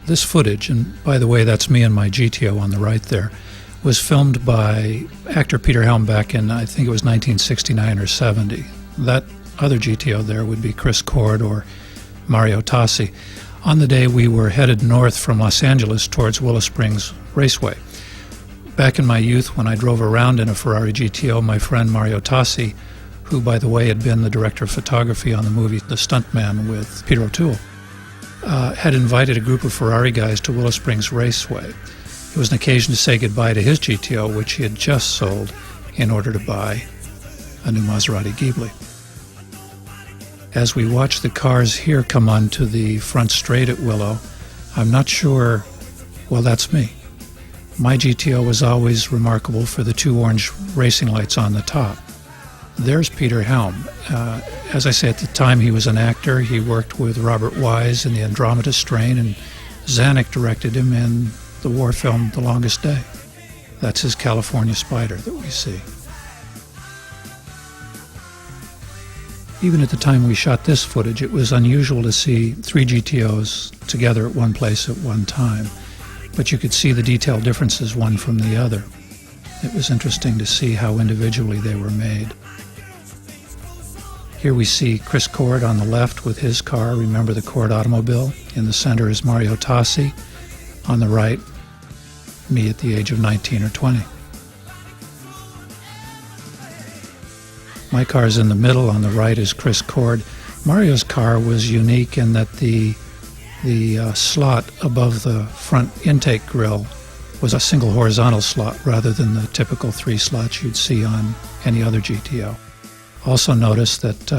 This footage, and by the way, that's me and my GTO on the right there, was filmed by actor Peter Helm back in, I think it was 1969 or 70. That other GTO there would be Chris Cord or Mario Tassi. On the day we were headed north from Los Angeles towards Willow Springs Raceway. Back in my youth, when I drove around in a Ferrari GTO, my friend Mario Tassi, who, by the way, had been the director of photography on the movie The Stuntman with Peter O'Toole, had invited a group of Ferrari guys to Willow Springs Raceway. It was an occasion to say goodbye to his GTO, which he had just sold in order to buy a new Maserati Ghibli. As we watch the cars here come onto the front straight at Willow, I'm not sure, well, that's me. My GTO was always remarkable for the two orange racing lights on the top. There's Peter Helm. As I say, at the time he was an actor. He worked with Robert Wise in the Andromeda Strain, and Zanuck directed him in the war film The Longest Day. That's his California Spider that we see. Even at the time we shot this footage, it was unusual to see three GTOs together at one place at one time, but you could see the detailed differences one from the other. It was interesting to see how individually they were made. Here we see Chris Cord on the left with his car, remember the Cord automobile. In the center is Mario Tassi. On the right, me at the age of 19 or 20. My car's in the middle, on the right is Chris Cord. Mario's car was unique in that the slot above the front intake grille was a single horizontal slot rather than the typical three slots you'd see on any other GTO. Also notice that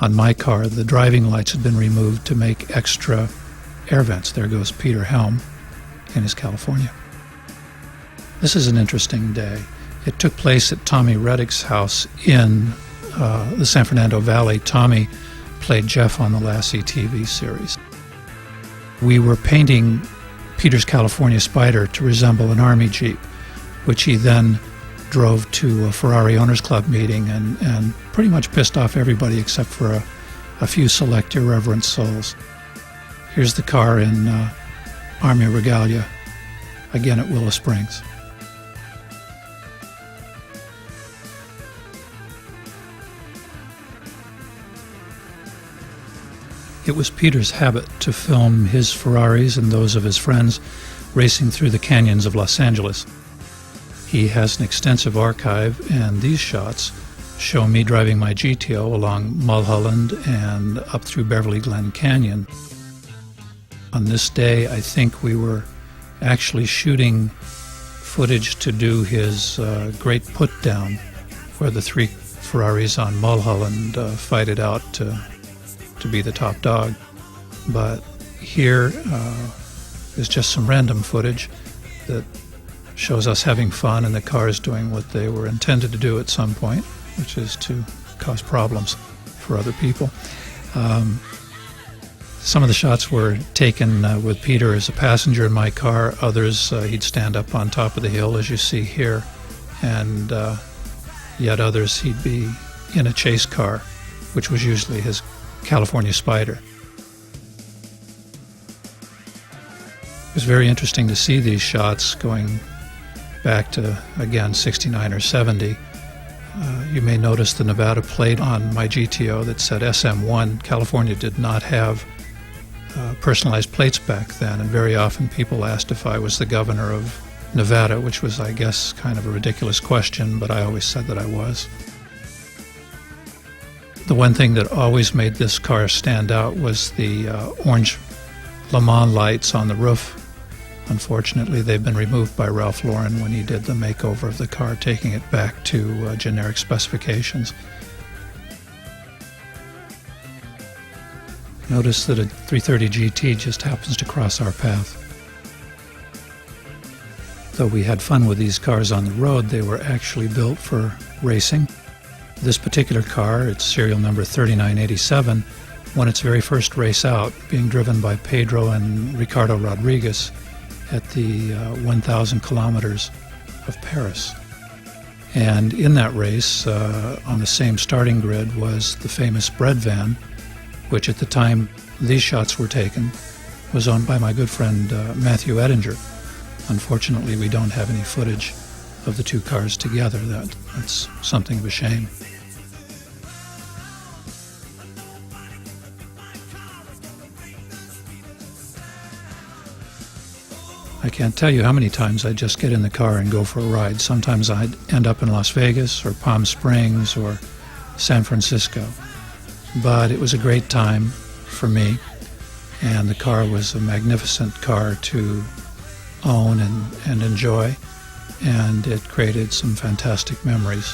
on my car the driving lights had been removed to make extra air vents. There goes Peter Helm in his California. This is an interesting day. It took place at Tommy Reddick's house in the San Fernando Valley. Tommy played Jeff on the Lassie TV series. We were painting Peter's California Spider to resemble an Army Jeep, which he then drove to a Ferrari Owners Club meeting and pretty much pissed off everybody except for a few select irreverent souls. Here's the car in Army Regalia, again at Willow Springs. It was Peter's habit to film his Ferraris and those of his friends racing through the canyons of Los Angeles. He has an extensive archive, and these shots show me driving my GTO along Mulholland and up through Beverly Glen Canyon. On this day, I think we were actually shooting footage to do his great put-down, where the three Ferraris on Mulholland fight it out to be the top dog. But here is just some random footage that shows us having fun and the cars doing what they were intended to do at some point, which is to cause problems for other people. Some of the shots were taken with Peter as a passenger in my car. Others, he'd stand up on top of the hill, as you see here, and yet others he'd be in a chase car, which was usually his California Spider. It was very interesting to see these shots going back to, again, 69 or 70. You may notice the Nevada plate on my GTO that said SM1. California did not have personalized plates back then, and very often people asked if I was the governor of Nevada, which was, I guess, kind of a ridiculous question, but I always said that I was. The one thing that always made this car stand out was the orange Le Mans lights on the roof. Unfortunately, they've been removed by Ralph Lauren when he did the makeover of the car, taking it back to generic specifications. Notice that a 330 GT just happens to cross our path. Though we had fun with these cars on the road, they were actually built for racing. This particular car, its serial number 3987, won its very first race out, being driven by Pedro and Ricardo Rodriguez at the 1,000 kilometers of Paris. And in that race, on the same starting grid, was the famous bread van, which at the time these shots were taken was owned by my good friend Matthew Ettinger. Unfortunately, we don't have any footage of the two cars together. That's something of a shame. I can't tell you how many times I'd just get in the car and go for a ride. Sometimes I'd end up in Las Vegas or Palm Springs or San Francisco. But it was a great time for me, and the car was a magnificent car to own and enjoy, and it created some fantastic memories.